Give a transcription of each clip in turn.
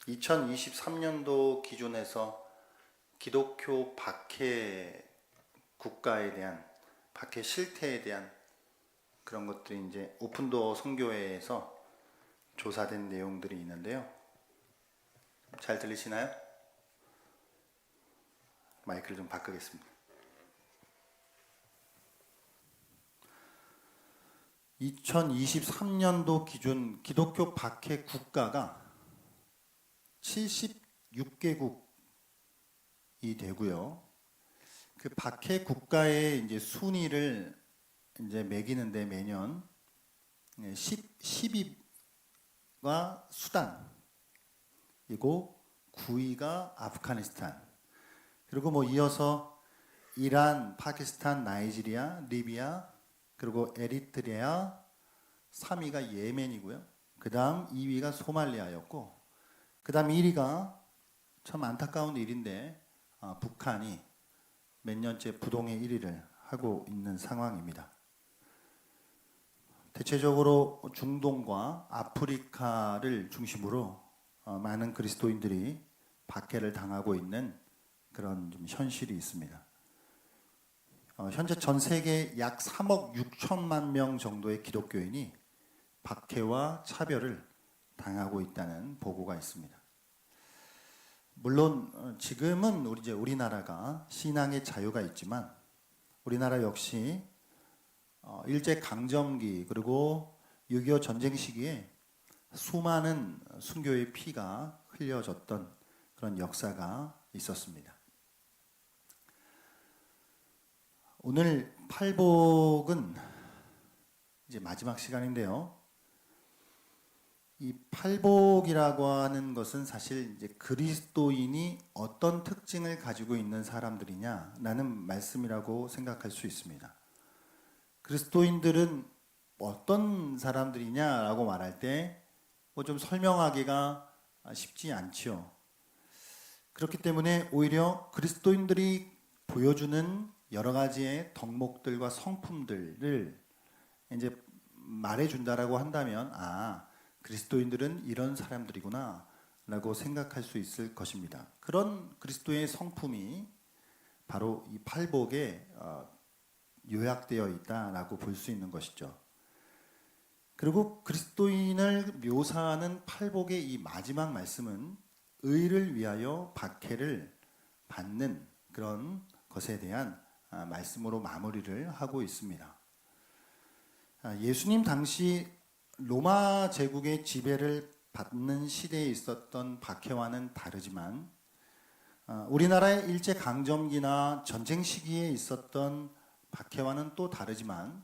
2023년도 기준에서 기독교 박해 국가에 대한 박해 실태에 대한 그런 것들이 이제 오픈도어 선교회에서 조사된 내용들이 있는데요. 잘 들리시나요? 마이크를 좀 바꾸겠습니다. 2023년도 기준 기독교 박해 국가가 76개국이 되고요. 그 박해 국가의 이제 순위를 이제 매기는데 매년 10위가 수단이고 9위가 아프가니스탄, 그리고 뭐 이어서 이란, 파키스탄, 나이지리아, 리비아, 그리고 에리트레아, 3위가 예멘이고요. 그 다음 2위가 소말리아였고, 그 다음 1위가 참 안타까운 일인데 북한이 몇 년째 부동의 1위를 하고 있는 상황입니다. 대체적으로 중동과 아프리카를 중심으로 많은 그리스도인들이 박해를 당하고 있는 그런 좀 현실이 있습니다. 현재 전 세계 약 3억 6천만 명 정도의 기독교인이 박해와 차별을 당하고 있다는 보고가 있습니다. 물론 지금은 우리나라가 신앙의 자유가 있지만 우리나라 역시 일제 강점기 그리고 6.25 전쟁 시기에 수많은 순교의 피가 흘려졌던 그런 역사가 있었습니다. 오늘 팔복은 이제 마지막 시간인데요. 이 팔복이라고 하는 것은 사실 이제 그리스도인이 어떤 특징을 가지고 있는 사람들이냐라는 말씀이라고 생각할 수 있습니다. 그리스도인들은 어떤 사람들이냐라고 말할 때 뭐 좀 설명하기가 쉽지 않지요. 그렇기 때문에 오히려 그리스도인들이 보여주는 여러 가지의 덕목들과 성품들을 이제 말해준다라고 한다면 그리스도인들은 이런 사람들이구나 라고 생각할 수 있을 것입니다. 그런 그리스도의 성품이 바로 이 팔복에 요약되어 있다라고 볼 수 있는 것이죠. 그리고 그리스도인을 묘사하는 팔복의 이 마지막 말씀은 의를 위하여 박해를 받는 그런 것에 대한 말씀으로 마무리를 하고 있습니다. 예수님 당시 로마 제국의 지배를 받는 시대에 있었던 박해와는 다르지만 우리나라의 일제 강점기나 전쟁 시기에 있었던 박해와는 또 다르지만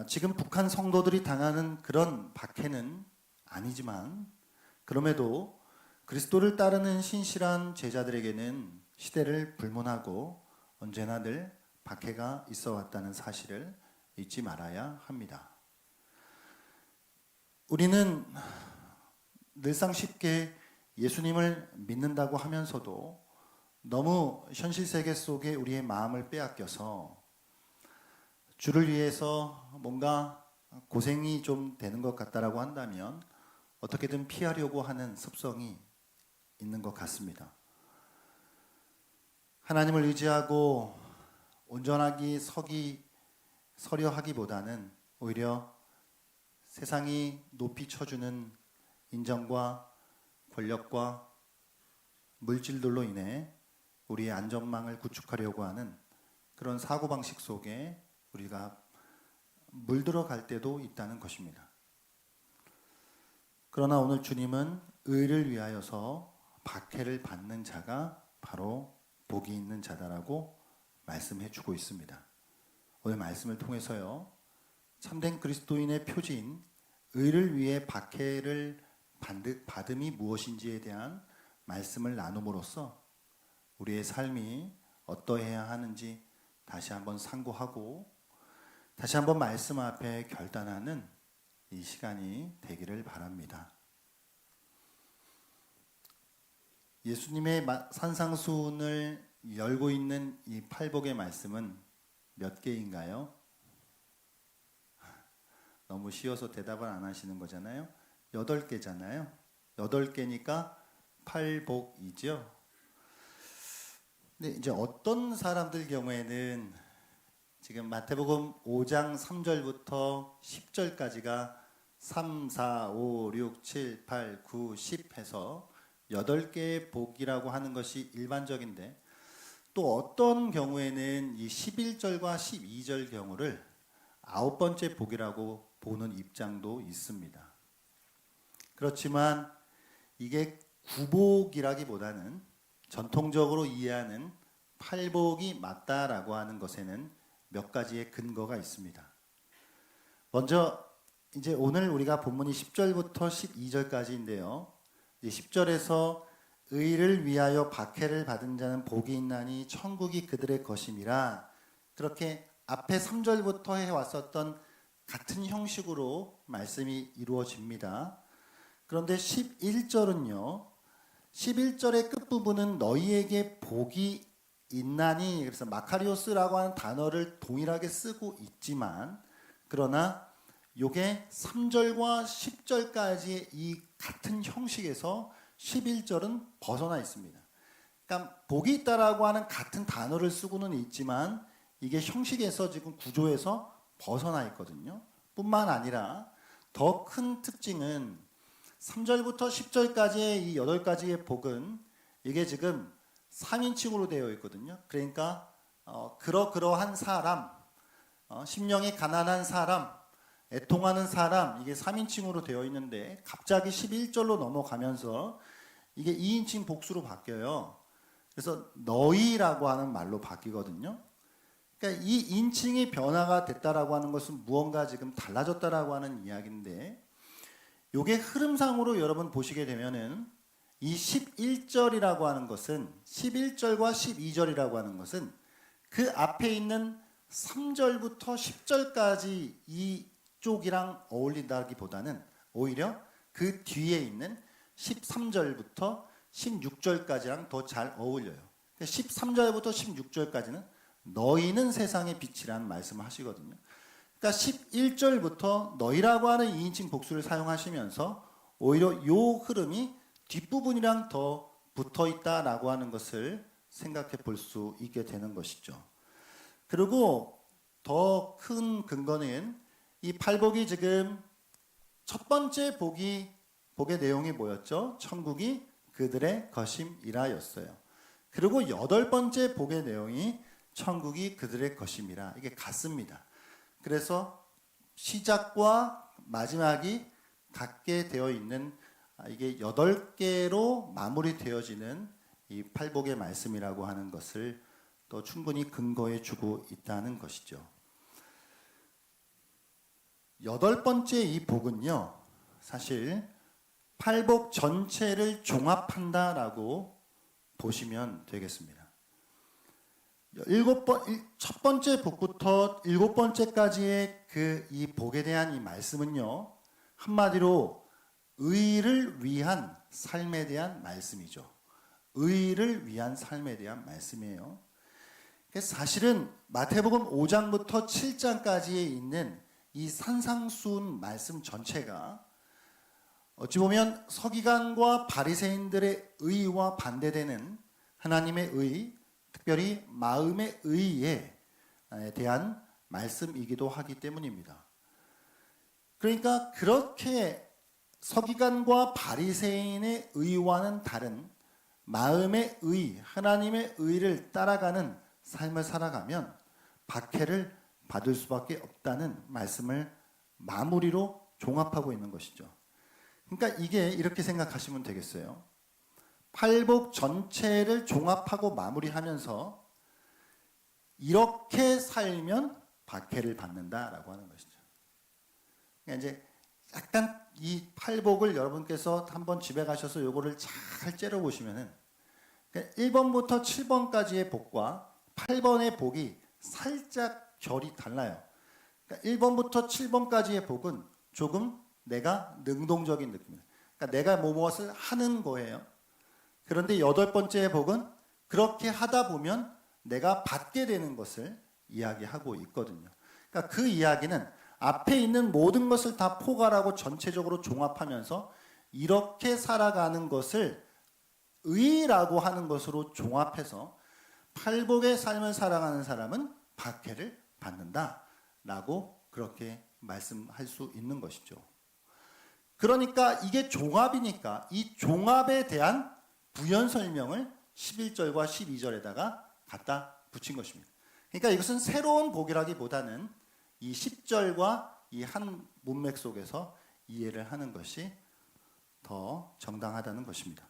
지금 북한 성도들이 당하는 그런 박해는 아니지만 그럼에도 그리스도를 따르는 신실한 제자들에게는 시대를 불문하고 언제나 늘 박해가 있어 왔다는 사실을 잊지 말아야 합니다. 우리는 늘상 쉽게 예수님을 믿는다고 하면서도 너무 현실 세계 속에 우리의 마음을 빼앗겨서 주를 위해서 뭔가 고생이 좀 되는 것 같다라고 한다면 어떻게든 피하려고 하는 습성이 있는 것 같습니다. 하나님을 의지하고 온전하게 서려 하기보다는 오히려 세상이 높이 쳐주는 인정과 권력과 물질들로 인해 우리의 안전망을 구축하려고 하는 그런 사고방식 속에 우리가 물들어갈 때도 있다는 것입니다. 그러나 오늘 주님은 의를 위하여서 박해를 받는 자가 바로 복이 있는 자다라고 말씀해 주고 있습니다. 오늘 말씀을 통해서요, 참된 그리스도인의 표지인 의를 위해 박해를 받음이 무엇인지에 대한 말씀을 나눔으로써 우리의 삶이 어떠해야 하는지 다시 한번 상고하고 다시 한번 말씀 앞에 결단하는 이 시간이 되기를 바랍니다. 예수님의 산상수훈을 열고 있는 이 팔복의 말씀은 몇 개인가요? 너무 쉬워서 대답을 안 하시는 거잖아요. 8개잖아요. 8개니까 팔복이죠. 근데 이제 어떤 사람들 경우에는 지금 마태복음 5장 3절부터 10절까지가 3, 4, 5, 6, 7, 8, 9, 10 해서 8개의 복이라고 하는 것이 일반적인데, 또 어떤 경우에는 이 11절과 12절 경우를 9번째 복이라고 보는 입장도 있습니다. 그렇지만 이게 구복이라기보다는 전통적으로 이해하는 팔복이 맞다라고 하는 것에는 몇 가지의 근거가 있습니다. 먼저 이제 오늘 우리가 본문이 10절부터 12절까지인데요. 이제 10절에서 의를 위하여 박해를 받은 자는 복이 있나니 천국이 그들의 것임이라, 그렇게 앞에 3절부터 해왔었던 같은 형식으로 말씀이 이루어집니다. 그런데 11절은요. 11절의 끝부분은 너희에게 복이 있나니, 그래서 마카리오스라고 하는 단어를 동일하게 쓰고 있지만, 그러나 요게 3절과 10절까지의 이 같은 형식에서 11절은 벗어나 있습니다. 그러니까 복이 있다라고 하는 같은 단어를 쓰고는 있지만 이게 형식에서 지금 구조에서 벗어나 있거든요. 뿐만 아니라 더 큰 특징은 3절부터 10절까지의 이 8가지의 복은 이게 지금 3인칭으로 되어 있거든요. 그러니까 그러한 사람, 심령이 가난한 사람, 애통하는 사람, 이게 3인칭으로 되어 있는데 갑자기 11절로 넘어가면서 이게 2인칭 복수로 바뀌어요. 그래서 너희라고 하는 말로 바뀌거든요. 그러니까 이 인칭이 변화가 됐다라고 하는 것은 무언가 지금 달라졌다라고 하는 이야기인데, 요게 흐름상으로 여러분 보시게 되면은 이 11절이라고 하는 것은 11절과 12절이라고 하는 것은 그 앞에 있는 3절부터 10절까지 이쪽이랑 어울린다기보다는 오히려 그 뒤에 있는 13절부터 16절까지랑 더 잘 어울려요. 13절부터 16절까지는 너희는 세상의 빛이라는 말씀을 하시거든요. 그러니까 11절부터 너희라고 하는 2인칭 복수를 사용하시면서 오히려 요 흐름이 뒷부분이랑 더 붙어 있다라고 하는 것을 생각해 볼 수 있게 되는 것이죠. 그리고 더 큰 근거는 이 팔복이 지금 첫 번째 복의 내용이 뭐였죠? 천국이 그들의 것임이라였어요. 그리고 8번째 복의 내용이 천국이 그들의 것임이라, 이게 같습니다. 그래서 시작과 마지막이 같게 되어 있는, 이게 8개로 마무리되어지는 이 팔복의 말씀이라고 하는 것을 또 충분히 근거해 주고 있다는 것이죠. 8번째 이 복은요, 사실 팔복 전체를 종합한다라고 보시면 되겠습니다. 첫 번째 복부터 7번째까지의 이 복에 대한 이 말씀은요, 한마디로 의를 위한 삶에 대한 말씀이죠. 의를 위한 삶에 대한 말씀이에요. 사실은 마태복음 5장부터 7장까지에 있는 이 산상수훈 말씀 전체가 어찌 보면 서기관과 바리새인들의 의와 반대되는 하나님의 의, 특별히 마음의 의에 대한 말씀이기도 하기 때문입니다. 그러니까 그렇게 서기관과 바리새인의 의와는 다른 마음의 의, 하나님의 의를 따라가는 삶을 살아가면 박해를 받을 수밖에 없다는 말씀을 마무리로 종합하고 있는 것이죠. 그러니까 이게 이렇게 생각하시면 되겠어요. 팔복 전체를 종합하고 마무리하면서 이렇게 살면 박해를 받는다라고 하는 것이죠. 그러니까 이제 약간 이 팔복을 여러분께서 한번 집에 가셔서 요거를 잘 째려보시면은, 그러니까 1번부터 7번까지의 복과 8번의 복이 살짝 결이 달라요. 그러니까 1번부터 7번까지의 복은 조금 내가 능동적인 느낌이에요. 그러니까 내가 무엇을 하는 거예요. 그런데 8번째의 복은 그렇게 하다 보면 내가 받게 되는 것을 이야기하고 있거든요. 그러니까 그 이야기는 앞에 있는 모든 것을 다 포괄하고 전체적으로 종합하면서 이렇게 살아가는 것을 의라고 하는 것으로 종합해서 팔복의 삶을 살아가는 사람은 박해를 받는다라고 그렇게 말씀할 수 있는 것이죠. 그러니까 이게 종합이니까 이 종합에 대한 부연 설명을 11절과 12절에다가 갖다 붙인 것입니다. 그러니까 이것은 새로운 복이라기보다는 이 10절과 이 한 문맥 속에서 이해를 하는 것이 더 정당하다는 것입니다.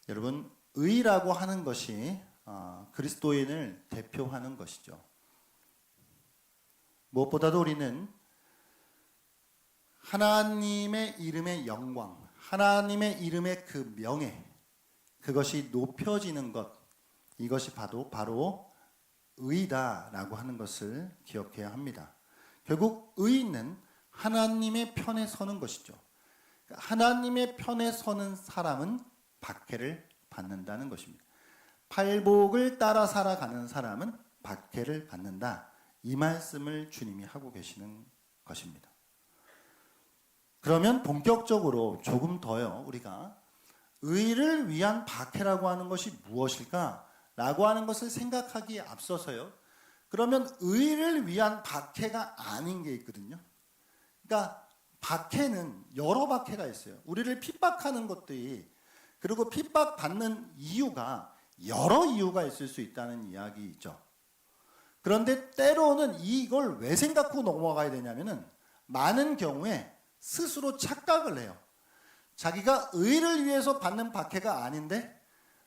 여러분, 의라고 하는 것이 그리스도인을 대표하는 것이죠. 무엇보다도 우리는 하나님의 이름의 영광, 하나님의 이름의 그 명예, 그것이 높여지는 것, 이것이 바로 의다라고 하는 것을 기억해야 합니다. 결국 의는 하나님의 편에 서는 것이죠. 하나님의 편에 서는 사람은 박해를 받는다는 것입니다. 팔복을 따라 살아가는 사람은 박해를 받는다. 이 말씀을 주님이 하고 계시는 것입니다. 그러면 본격적으로 조금 더요, 우리가 의를 위한 박해라고 하는 것이 무엇일까? 라고 하는 것을 생각하기에 앞서서요, 그러면 의를 위한 박해가 아닌 게 있거든요. 그러니까 박해는 여러 박해가 있어요. 우리를 핍박하는 것들이, 그리고 핍박받는 이유가 여러 이유가 있을 수 있다는 이야기죠. 그런데 때로는 이걸 왜 생각하고 넘어가야 되냐면은 많은 경우에 스스로 착각을 해요. 자기가 의를 위해서 받는 박해가 아닌데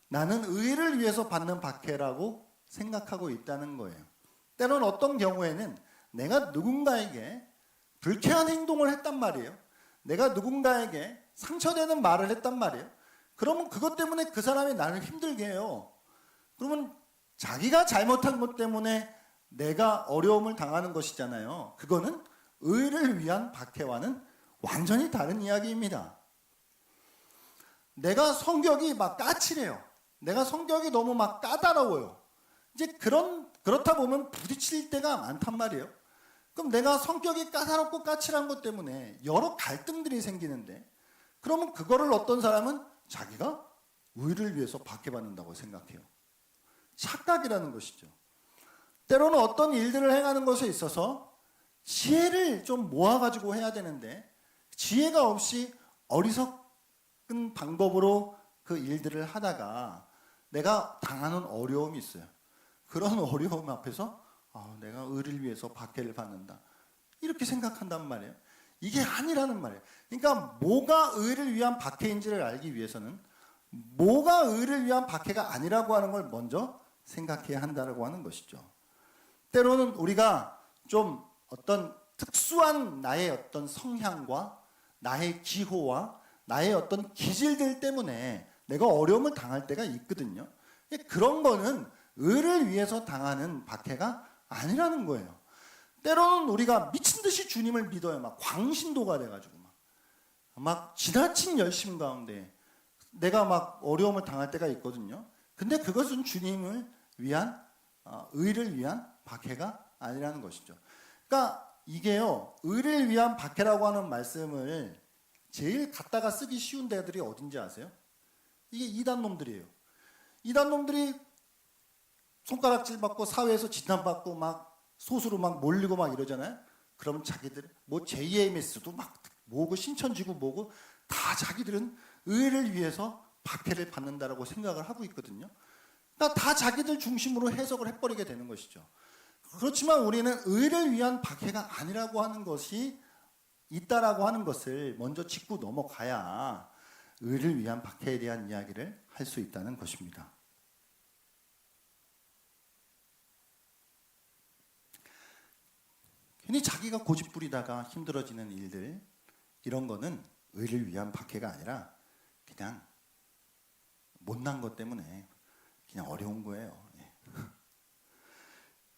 나는 의를 위해서 받는 박해라고 생각하고 있다는 거예요. 때로는 어떤 경우에는 내가 누군가에게 불쾌한 행동을 했단 말이에요. 내가 누군가에게 상처되는 말을 했단 말이에요. 그러면 그것 때문에 그 사람이 나를 힘들게 해요. 그러면 자기가 잘못한 것 때문에 내가 어려움을 당하는 것이잖아요. 그거는 의를 위한 박해와는 완전히 다른 이야기입니다. 내가 성격이 막 까칠해요. 내가 성격이 너무 막 까다로워요. 이제 그렇다 보면 부딪힐 때가 많단 말이에요. 그럼 내가 성격이 까다롭고 까칠한 것 때문에 여러 갈등들이 생기는데, 그러면 그거를 어떤 사람은 자기가 의를 위해서 박해받는다고 생각해요. 착각이라는 것이죠. 때로는 어떤 일들을 행하는 것에 있어서 지혜를 좀 모아가지고 해야 되는데 지혜가 없이 어리석은 방법으로 그 일들을 하다가 내가 당하는 어려움이 있어요. 그런 어려움 앞에서 내가 의를 위해서 박해를 받는다, 이렇게 생각한단 말이에요. 이게 아니라는 말이에요. 그러니까 뭐가 의를 위한 박해인지를 알기 위해서는 뭐가 의를 위한 박해가 아니라고 하는 걸 먼저 생각해야 한다고 하는 것이죠. 때로는 우리가 좀 어떤 특수한 나의 어떤 성향과 나의 기호와 나의 어떤 기질들 때문에 내가 어려움을 당할 때가 있거든요. 그런 거는 의를 위해서 당하는 박해가 아니라는 거예요. 때로는 우리가 미친 듯이 주님을 믿어요. 막 광신도가 돼가지고 막 지나친 열심 가운데 내가 막 어려움을 당할 때가 있거든요. 근데 그것은 주님을 위한 의를 위한 박해가 아니라는 것이죠. 그러니까 이게요, 의를 위한 박해라고 하는 말씀을 제일 갖다가 쓰기 쉬운 데들이 어딘지 아세요? 이게 이단놈들이에요. 이단놈들이 손가락질 받고 사회에서 지탄받고 막 소수로 막 몰리고 막 이러잖아요. 그러면 자기들 뭐 JMS도 막 뭐고 신천지고 뭐고 다 자기들은 의를 위해서 박해를 받는다라고 생각을 하고 있거든요. 그러니까 다 자기들 중심으로 해석을 해버리게 되는 것이죠. 그렇지만 우리는 의를 위한 박해가 아니라고 하는 것이 있다라고 하는 것을 먼저 짚고 넘어가야 의를 위한 박해에 대한 이야기를 할 수 있다는 것입니다. 괜히 자기가 고집 부리다가 힘들어지는 일들, 이런 거는 의를 위한 박해가 아니라 그냥 못난 것 때문에 그냥 어려운 거예요.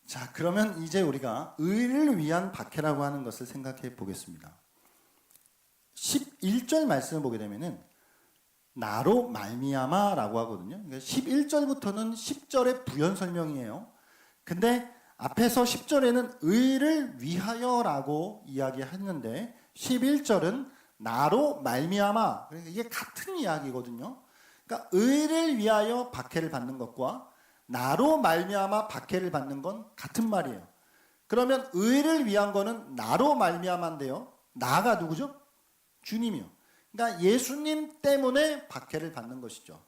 자, 그러면 이제 우리가 의를 위한 박해라고 하는 것을 생각해 보겠습니다. 11절 말씀을 보게 되면은 나로 말미암아라고 하거든요. 그러니까 11절부터는 10절의 부연 설명이에요. 근데 앞에서 10절에는 의를 위하여라고 이야기했는데 11절은 나로 말미암아, 그러니까 이게 같은 이야기거든요. 그러니까 의를 위하여 박해를 받는 것과 나로 말미암아 박해를 받는 건 같은 말이에요. 그러면 의를 위한 거는 나로 말미암아인데요. 나가 누구죠? 주님이요. 그러니까 예수님 때문에 박해를 받는 것이죠.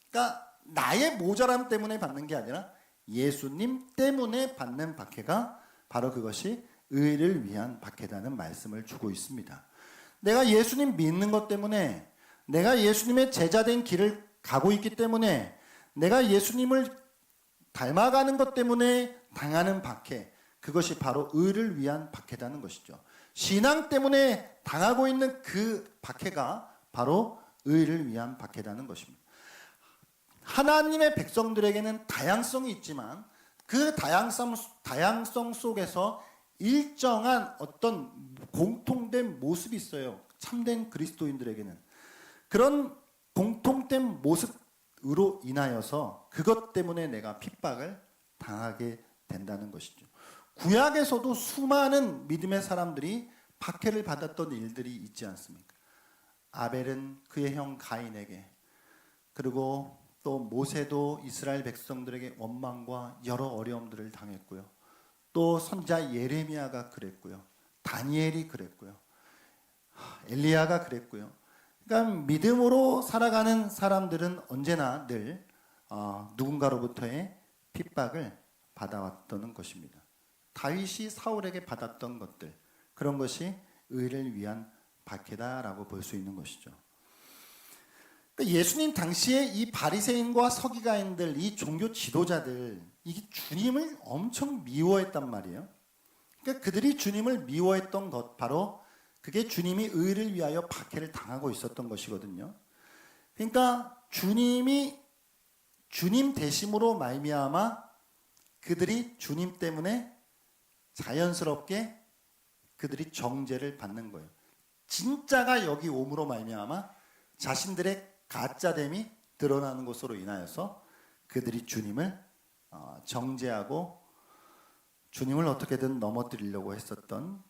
그러니까 나의 모자람 때문에 받는 게 아니라 예수님 때문에 받는 박해가 바로 그것이 의를 위한 박해라는 말씀을 주고 있습니다. 내가 예수님 믿는 것 때문에, 내가 예수님의 제자된 길을 가고 있기 때문에, 내가 예수님을 닮아가는 것 때문에 당하는 박해, 그것이 바로 의를 위한 박해라는 것이죠. 신앙 때문에 당하고 있는 그 박해가 바로 의를 위한 박해라는 것입니다. 하나님의 백성들에게는 다양성이 있지만 그 다양성 속에서 일정한 어떤 공통된 모습이 있어요. 참된 그리스도인들에게는. 그런 공통된 모습으로 인하여서 그것 때문에 내가 핍박을 당하게 된다는 것이죠. 구약에서도 수많은 믿음의 사람들이 박해를 받았던 일들이 있지 않습니까? 아벨은 그의 형 가인에게, 그리고 또 모세도 이스라엘 백성들에게 원망과 여러 어려움들을 당했고요. 또 선지자 예레미야가 그랬고요. 다니엘이 그랬고요. 엘리야가 그랬고요. 그러니까 믿음으로 살아가는 사람들은 언제나 늘 누군가로부터의 핍박을 받아왔던 것입니다. 다윗이 사울에게 받았던 것들, 그런 것이 의를 위한 박해다라고 볼 수 있는 것이죠. 그러니까 예수님 당시에 이 바리새인과 서기관들, 이 종교 지도자들, 이게 주님을 엄청 미워했단 말이에요. 그러니까 그들이 주님을 미워했던 것, 바로 그게 주님이 의를 위하여 박해를 당하고 있었던 것이거든요. 그러니까 주님이 주님 되심으로 말미암아 그들이 주님 때문에 자연스럽게 그들이 정죄를 받는 거예요. 진짜가 여기 옴으로 말미암아 자신들의 가짜됨이 드러나는 것으로 인하여서 그들이 주님을 정죄하고 주님을 어떻게든 넘어뜨리려고 했었던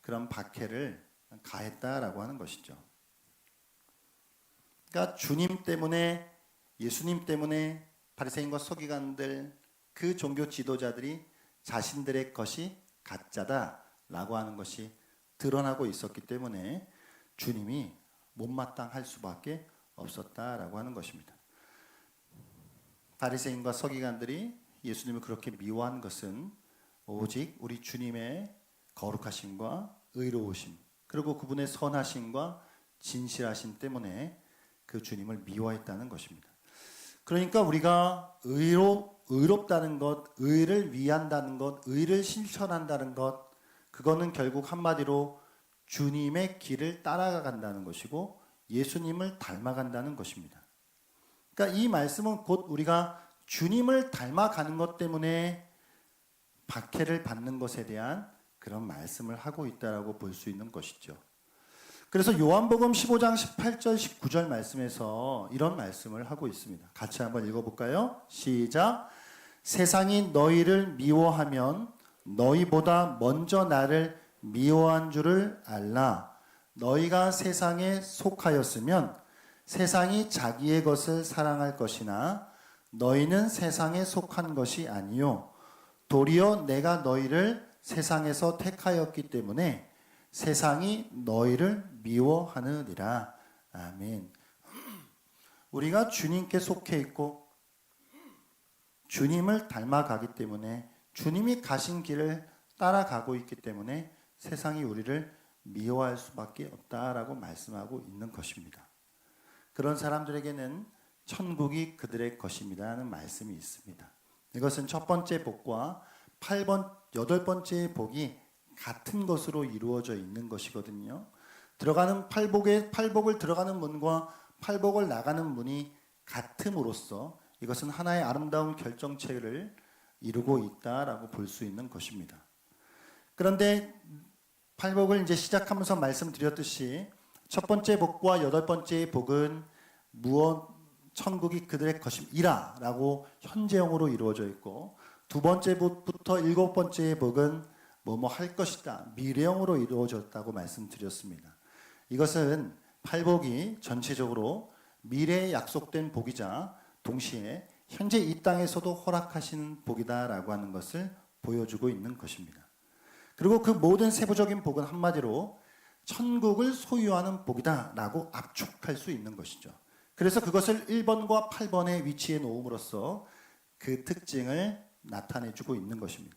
그런 박해를 가했다라고 하는 것이죠. 그러니까 주님 때문에, 예수님 때문에 바리새인과 서기관들, 그 종교 지도자들이 자신들의 것이 가짜다라고 하는 것이 드러나고 있었기 때문에 주님이 못마땅할 수밖에 없었다라고 하는 것입니다. 바리새인과 서기관들이 예수님을 그렇게 미워한 것은 오직 우리 주님의 거룩하심과 의로우심, 그리고 그분의 선하심과 진실하심 때문에 그 주님을 미워했다는 것입니다. 그러니까 우리가 의롭다는 것, 의를 위한다는 것, 의를 실천한다는 것, 그거는 결국 한마디로 주님의 길을 따라간다는 것이고 예수님을 닮아간다는 것입니다. 그러니까 이 말씀은 곧 우리가 주님을 닮아가는 것 때문에 박해를 받는 것에 대한 그런 말씀을 하고 있다라고 볼 수 있는 것이죠. 그래서 요한복음 15장 18절 19절 말씀에서 이런 말씀을 하고 있습니다. 같이 한번 읽어볼까요? 시작. 세상이 너희를 미워하면 너희보다 먼저 나를 미워한 줄을 알라. 너희가 세상에 속하였으면 세상이 자기의 것을 사랑할 것이나 너희는 세상에 속한 것이 아니요 도리어 내가 너희를 세상에서 택하였기 때문에 세상이 너희를 미워하느니라. 아멘. 우리가 주님께 속해 있고 주님을 닮아가기 때문에, 주님이 가신 길을 따라가고 있기 때문에 세상이 우리를 미워할 수밖에 없다라고 말씀하고 있는 것입니다. 그런 사람들에게는 천국이 그들의 것입니다라는 말씀이 있습니다. 이것은 첫 번째 복과 8번, 8번째 복이 같은 것으로 이루어져 있는 것이거든요. 들어가는 팔복을 들어가는 문과 팔복을 나가는 문이 같음으로써 이것은 하나의 아름다운 결정체를 이루고 있다라고 볼 수 있는 것입니다. 그런데 팔복을 이제 시작하면서 말씀드렸듯이 첫 번째 복과 8번째 복은 천국이 그들의 것임이라 라고 현재형으로 이루어져 있고, 두 번째 복부터 7번째 복은 뭐뭐 할 것이다 미래형으로 이루어졌다고 말씀드렸습니다. 이것은 팔복이 전체적으로 미래에 약속된 복이자 동시에 현재 이 땅에서도 허락하시는 복이다라고 하는 것을 보여주고 있는 것입니다. 그리고 그 모든 세부적인 복은 한마디로 천국을 소유하는 복이다라고 압축할 수 있는 것이죠. 그래서 그것을 1번과 8번에 위치해 놓음으로써 그 특징을 나타내주고 있는 것입니다.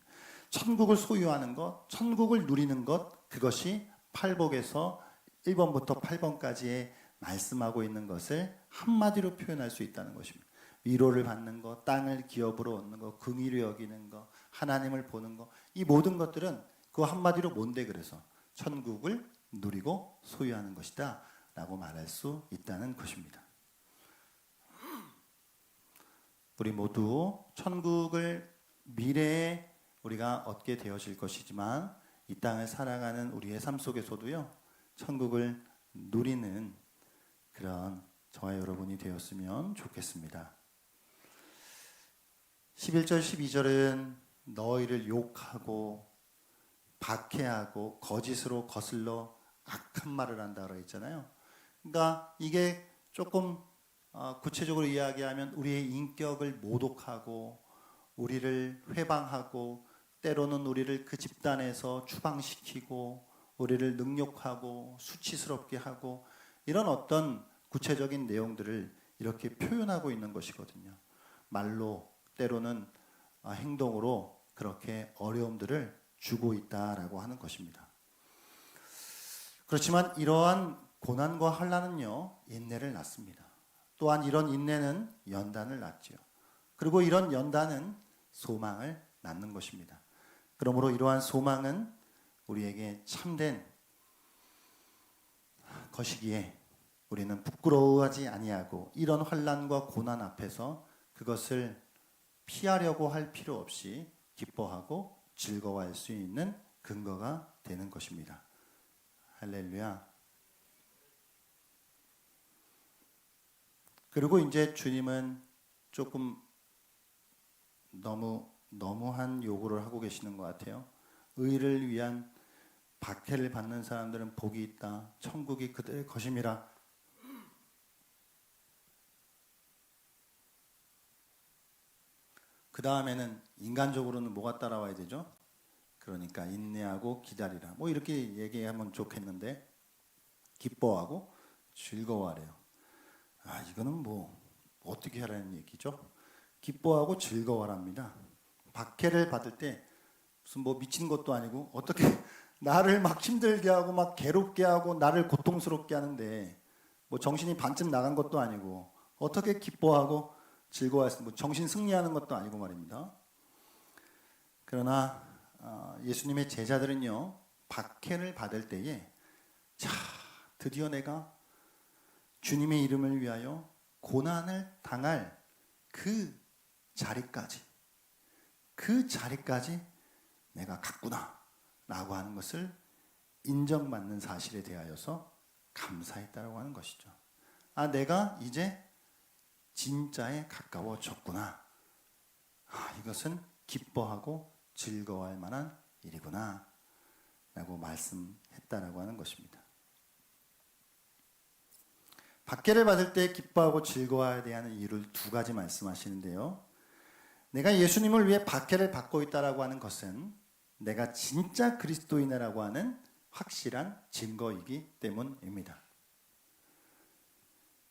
천국을 소유하는 것, 천국을 누리는 것, 그것이 팔복에서 1번부터 8번까지의 말씀하고 있는 것을 한마디로 표현할 수 있다는 것입니다. 위로를 받는 것, 땅을 기업으로 얻는 것, 긍휼히 여기는 것, 하나님을 보는 것, 이 모든 것들은 그 한마디로 뭔데 그래서 천국을 누리고 소유하는 것이다 라고 말할 수 있다는 것입니다. 우리 모두 천국을 미래에 우리가 얻게 되어질 것이지만 이 땅을 살아가는 우리의 삶 속에서도요, 천국을 누리는 그런 저와 여러분이 되었으면 좋겠습니다. 11절 12절은 너희를 욕하고 박해하고 거짓으로 거슬러 악한 말을 한다고 했잖아요. 그러니까 이게 조금 구체적으로 이야기하면 우리의 인격을 모독하고 우리를 회방하고 때로는 우리를 그 집단에서 추방시키고 우리를 능욕하고 수치스럽게 하고 이런 어떤 구체적인 내용들을 이렇게 표현하고 있는 것이거든요. 말로 때로는 행동으로 그렇게 어려움들을 주고 있다라고 하는 것입니다. 그렇지만 이러한 고난과 환난은요, 인내를 낳습니다. 또한 이런 인내는 연단을 낳지요. 그리고 이런 연단은 소망을 낳는 것입니다. 그러므로 이러한 소망은 우리에게 참된 것이기에 우리는 부끄러워하지 아니하고 이런 환난과 고난 앞에서 그것을 피하려고 할 필요 없이 기뻐하고 즐거워할 수 있는 근거가 되는 것입니다. 할렐루야. 그리고 이제 주님은 조금 너무한 요구를 하고 계시는 것 같아요. 의를 위한 박해를 받는 사람들은 복이 있다. 천국이 그들의 것임이라. 그 다음에는 인간적으로는 뭐가 따라와야 되죠? 그러니까 인내하고 기다리라. 뭐 이렇게 얘기하면 좋겠는데 기뻐하고 즐거워하래요. 이거는 뭐 어떻게 하라는 얘기죠? 기뻐하고 즐거워랍니다. 박해를 받을 때 무슨 뭐 미친 것도 아니고 어떻게 나를 막 힘들게 하고 막 괴롭게 하고 나를 고통스럽게 하는데 뭐 정신이 반쯤 나간 것도 아니고 어떻게 기뻐하고 즐거워할 수, 뭐 정신 승리하는 것도 아니고 말입니다. 그러나 예수님의 제자들은요, 박해를 받을 때에 자, 드디어 내가 주님의 이름을 위하여 고난을 당할 그 자리까지 내가 갔구나 라고 하는 것을 인정받는 사실에 대하여서 감사했다고 하는 것이죠. 내가 이제 진짜에 가까워졌구나. 이것은 기뻐하고 즐거워할 만한 일이구나 라고 말씀했다라고 하는 것입니다. 박해를 받을 때 기뻐하고 즐거워해야 되는 이유를 두 가지 말씀하시는데요. 내가 예수님을 위해 박해를 받고 있다라고 하는 것은 내가 진짜 그리스도인이라고 하는 확실한 증거이기 때문입니다.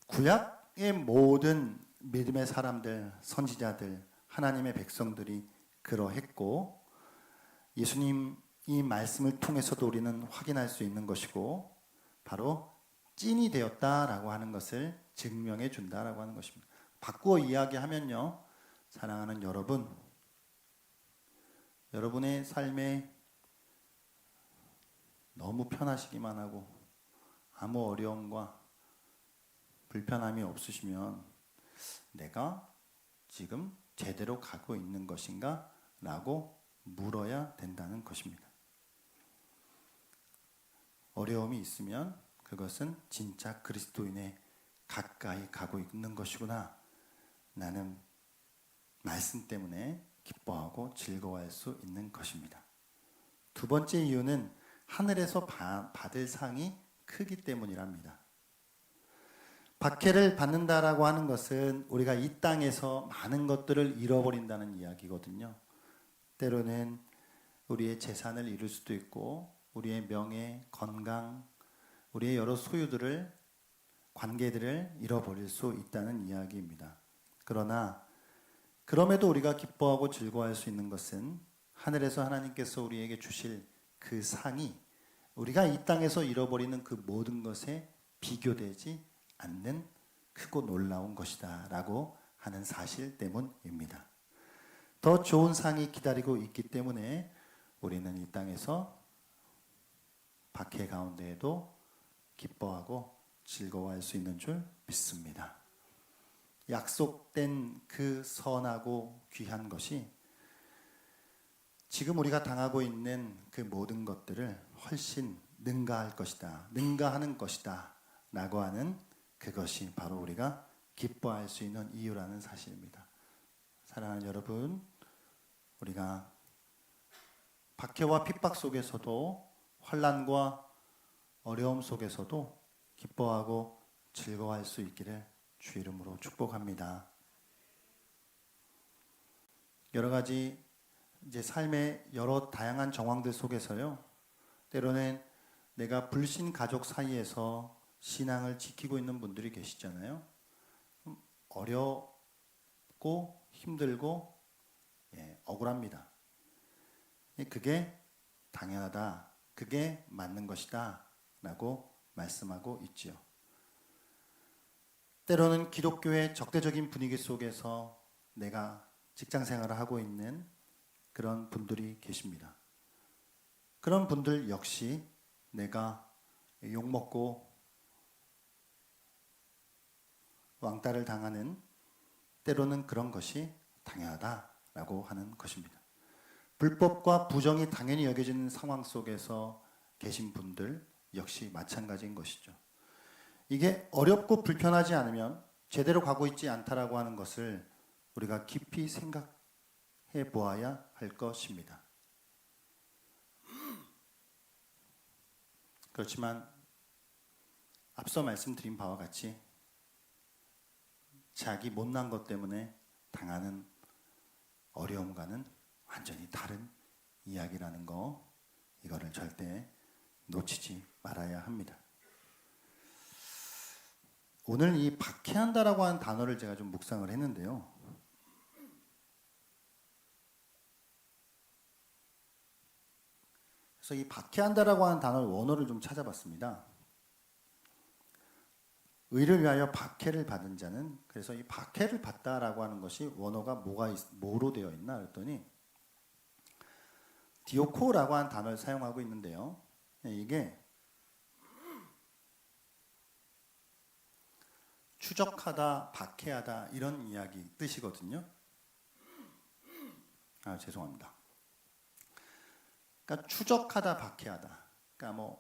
구약의 모든 믿음의 사람들, 선지자들, 하나님의 백성들이 그러했고 예수님 이 말씀을 통해서도 우리는 확인할 수 있는 것이고 바로 찐이 되었다라고 하는 것을 증명해 준다라고 하는 것입니다. 바꾸어 이야기하면요, 사랑하는 여러분, 여러분의 삶에 너무 편하시기만 하고 아무 어려움과 불편함이 없으시면 내가 지금 제대로 가고 있는 것인가? 라고 물어야 된다는 것입니다. 어려움이 있으면 그것은 진짜 그리스도인에 가까이 가고 있는 것이구나. 나는 말씀 때문에 기뻐하고 즐거워할 수 있는 것입니다. 두 번째 이유는 하늘에서 받을 상이 크기 때문이랍니다. 박해를 받는다라고 하는 것은 우리가 이 땅에서 많은 것들을 잃어버린다는 이야기거든요. 때로는 우리의 재산을 잃을 수도 있고 우리의 명예, 건강, 우리의 여러 소유들을, 관계들을 잃어버릴 수 있다는 이야기입니다. 그러나 그럼에도 우리가 기뻐하고 즐거워할 수 있는 것은 하늘에서 하나님께서 우리에게 주실 그 상이 우리가 이 땅에서 잃어버리는 그 모든 것에 비교되지 않는 크고 놀라운 것이다 라고 하는 사실 때문입니다. 더 좋은 상이 기다리고 있기 때문에 우리는 이 땅에서 박해 가운데에도 기뻐하고 즐거워할 수 있는 줄 믿습니다. 약속된 그 선하고 귀한 것이 지금 우리가 당하고 있는 그 모든 것들을 훨씬 능가할 것이다, 능가하는 것이다 라고 하는 그것이 바로 우리가 기뻐할 수 있는 이유라는 사실입니다. 사랑하는 여러분, 우리가 박해와 핍박 속에서도 환난과 어려움 속에서도 기뻐하고 즐거워할 수 있기를 주 이름으로 축복합니다. 여러 가지 이제 삶의 여러 다양한 정황들 속에서요, 때로는 내가 불신 가족 사이에서 신앙을 지키고 있는 분들이 계시잖아요. 어렵고 힘들고 억울합니다. 그게 당연하다, 그게 맞는 것이다 라고 말씀하고 있지요. 때로는 기독교의 적대적인 분위기 속에서 내가 직장 생활을 하고 있는 그런 분들이 계십니다. 그런 분들 역시 내가 욕먹고 왕따를 당하는, 때로는 그런 것이 당연하다라고 하는 것입니다. 불법과 부정이 당연히 여겨지는 상황 속에서 계신 분들 역시 마찬가지인 것이죠. 이게 어렵고 불편하지 않으면 제대로 가고 있지 않다라고 하는 것을 우리가 깊이 생각해 보아야 할 것입니다. 그렇지만 앞서 말씀드린 바와 같이 자기 못난 것 때문에 당하는 어려움과는 완전히 다른 이야기라는 거, 이거를 절대 놓치지 말아야 합니다. 오늘 이 박해한다라고 하는 단어를 제가 좀 묵상을 했는데요. 그래서 이 박해한다라고 하는 단어를 원어를 좀 찾아봤습니다. 의를 위하여 박해를 받은 자는, 그래서 이 박해를 받다라고 하는 것이 원어가 뭐로 되어 있나 그랬더니 디오코라고 하는 단어를 사용하고 있는데요. 이게 추적하다, 박해하다 이런 이야기 뜻이거든요. 죄송합니다. 그러니까 추적하다, 박해하다. 그러니까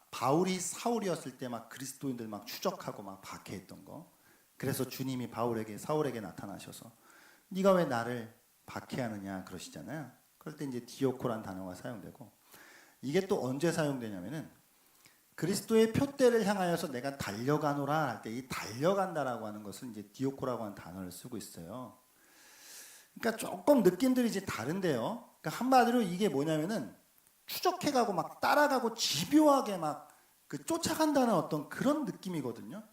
바울이 사울이었을 때 막 그리스도인들 막 추적하고 막 박해했던 거. 그래서 주님이 사울에게 나타나셔서 네가 왜 나를 박해하느냐 그러시잖아요. 그럴 때 이제 디오코란 단어가 사용되고, 이게 또 언제 사용되냐면은 그리스도의 표대를 향하여서 내가 달려가노라 할 때 이 달려간다라고 하는 것은 이제 디오코라고 하는 단어를 쓰고 있어요. 그러니까 조금 느낌들이 이제 다른데요. 그러니까 한마디로 이게 뭐냐면은 추적해가고 막 따라가고 집요하게 막 그 쫓아간다는 어떤 그런 느낌이거든요.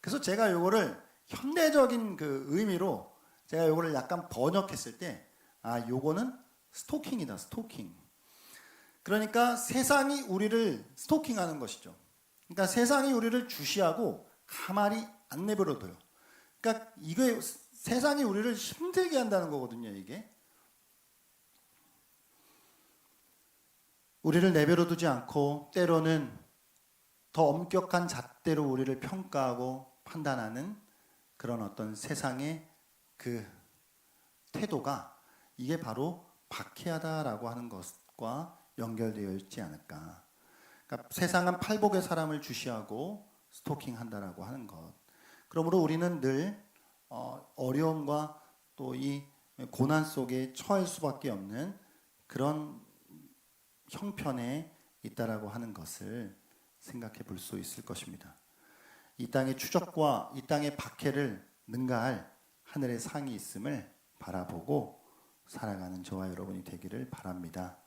그래서 제가 요거를 현대적인 그 의미로 제가 요거를 약간 번역했을 때, 요거는 스토킹이다, 스토킹. 그러니까 세상이 우리를 스토킹하는 것이죠. 그러니까 세상이 우리를 주시하고 가만히 안 내버려둬요. 그러니까 이게 세상이 우리를 힘들게 한다는 거거든요, 이게. 우리를 내버려두지 않고 때로는 더 엄격한 잣대로 우리를 평가하고 판단하는 그런 어떤 세상의 그 태도가, 이게 바로 박해하다라고 하는 것과 연결되어 있지 않을까. 그러니까 세상은 팔복의 사람을 주시하고 스토킹한다라고 하는 것. 그러므로 우리는 늘 어려움과 또 이 고난 속에 처할 수밖에 없는 그런 형편에 있다라고 하는 것을 생각해 볼 수 있을 것입니다. 이 땅의 추적과 이 땅의 박해를 능가할 하늘의 상이 있음을 바라보고 살아가는 저와 여러분이 되기를 바랍니다.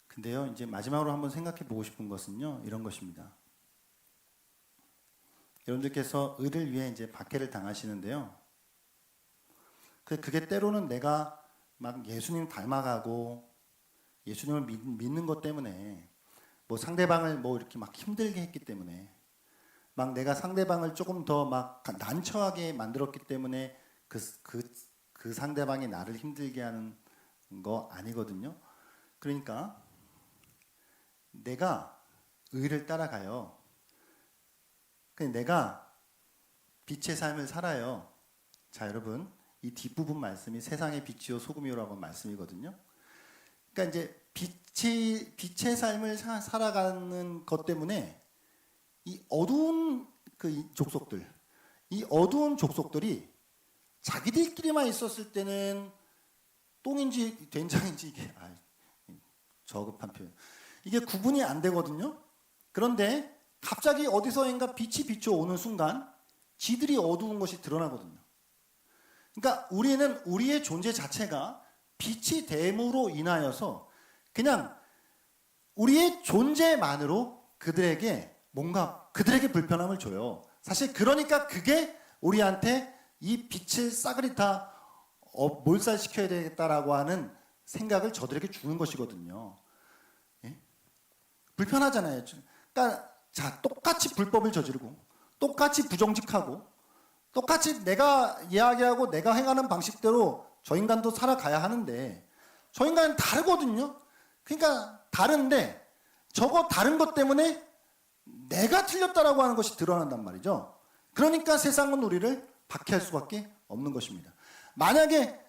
근데요, 이제 마지막으로 한번 생각해 보고 싶은 것은요, 이런 것입니다. 여러분들께서 의를 위해 이제 박해를 당하시는데요. 그게 때로는 내가 막 예수님 닮아가고 예수님을 믿는 것 때문에 뭐 상대방을 뭐 이렇게 막 힘들게 했기 때문에 막 내가 상대방을 조금 더 막 난처하게 만들었기 때문에 그 상대방이 나를 힘들게 하는 거 아니거든요. 그러니까 내가 의를 따라가요. 내가 빛의 삶을 살아요. 자, 여러분, 이 뒷부분 말씀이 세상의 빛이요 소금이요라고 말씀이거든요. 그러니까 이제 빛의 삶을 살아가는 것 때문에 이 어두운 이 어두운 족속들이 자기들끼리만 있었을 때는 똥인지 된장인지 이게 저급한 표현. 이게 구분이 안 되거든요. 그런데 갑자기 어디서인가 빛이 비춰오는 순간 지들이 어두운 것이 드러나거든요. 그러니까 우리는 우리의 존재 자체가 빛이 됨으로 인하여서 그냥 우리의 존재만으로 그들에게 불편함을 줘요. 사실 그러니까 그게 우리한테 이 빛을 싸그리 다 몰살시켜야 되겠다라고 하는 생각을 저들에게 주는 것이거든요. 예? 불편하잖아요. 그러니까 자, 똑같이 불법을 저지르고 똑같이 부정직하고 똑같이 내가 이야기하고 내가 행하는 방식대로 저 인간도 살아가야 하는데 저 인간은 다르거든요. 그러니까 다른데 저거 다른 것 때문에 내가 틀렸다라고 하는 것이 드러난단 말이죠. 그러니까 세상은 우리를 박해할 수밖에 없는 것입니다. 만약에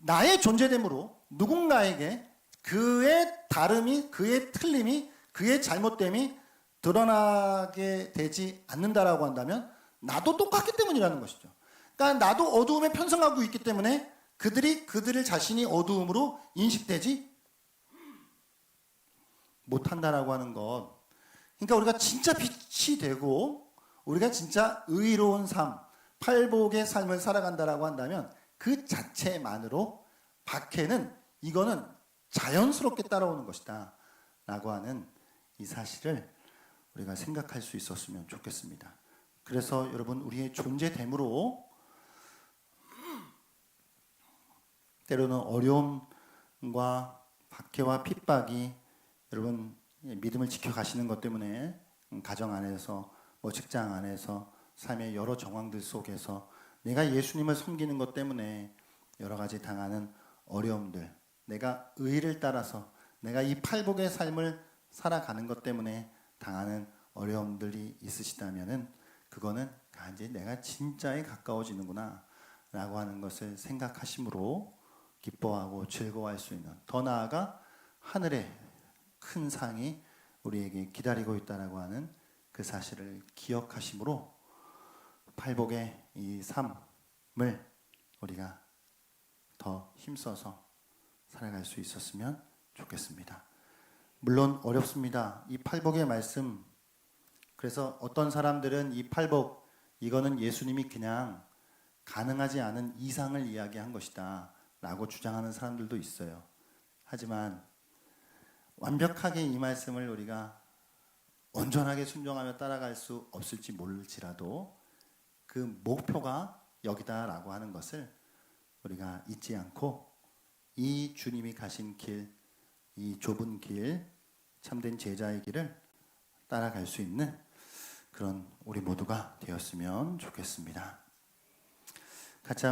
나의 존재됨으로 누군가에게 그의 다름이, 그의 틀림이, 그의 잘못됨이 드러나게 되지 않는다라고 한다면 나도 똑같기 때문이라는 것이죠. 그러니까 나도 어두움에 편성하고 있기 때문에 그들을 자신이 어두움으로 인식되지 못한다라고 하는 것. 그러니까 우리가 진짜 빛이 되고 우리가 진짜 의로운 삶, 팔복의 삶을 살아간다라고 한다면 그 자체만으로 박해는 이거는 자연스럽게 따라오는 것이다 라고 하는 이 사실을 우리가 생각할 수 있었으면 좋겠습니다. 그래서 여러분 우리의 존재됨으로 때로는 어려움과 박해와 핍박이 여러분 믿음을 지켜가시는 것 때문에 가정 안에서 뭐 직장 안에서 삶의 여러 정황들 속에서 내가 예수님을 섬기는 것 때문에 여러 가지 당하는 어려움들, 내가 의를 따라서 내가 이 팔복의 삶을 살아가는 것 때문에 당하는 어려움들이 있으시다면은 그거는 이제 내가 진짜에 가까워지는구나 라고 하는 것을 생각하심으로 기뻐하고 즐거워할 수 있는, 더 나아가 하늘의 큰 상이 우리에게 기다리고 있다라고 하는 그 사실을 기억하심으로 팔복의 이 삶을 우리가 더 힘써서 살아갈 수 있었으면 좋겠습니다. 물론 어렵습니다. 이 팔복의 말씀, 그래서 어떤 사람들은 이 팔복, 이거는 예수님이 그냥 가능하지 않은 이상을 이야기한 것이다 라고 주장하는 사람들도 있어요. 하지만 완벽하게 이 말씀을 우리가 온전하게 순종하며 따라갈 수 없을지 모를지라도 그 목표가 여기다라고 하는 것을 우리가 잊지 않고 이 주님이 가신 길, 이 좁은 길, 참된 제자의 길을 따라갈 수 있는 그런 우리 모두가 되었으면 좋겠습니다. 같이 한번